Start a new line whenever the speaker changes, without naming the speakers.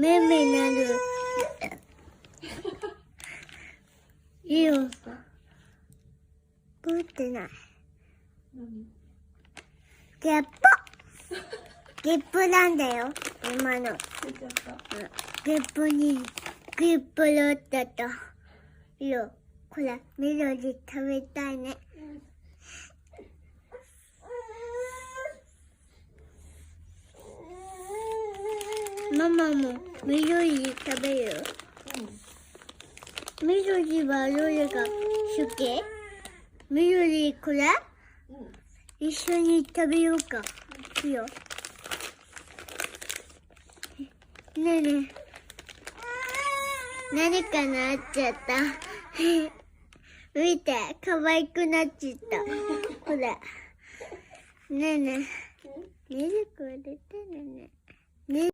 めめなる。いいよ。ぶってない。ゲッポゲップなんだよ、今の。ゲップに、ゲップだったと。いいよ、これ、緑食べたいね。ママも緑食べる？緑はどれが好き？緑これ？一緒に食べようか。いいよ。ねえねえ。何かなっちゃった。見て、可愛くなっちゃった。ほら。ねえねえ。ミルク入れてね。ねえ。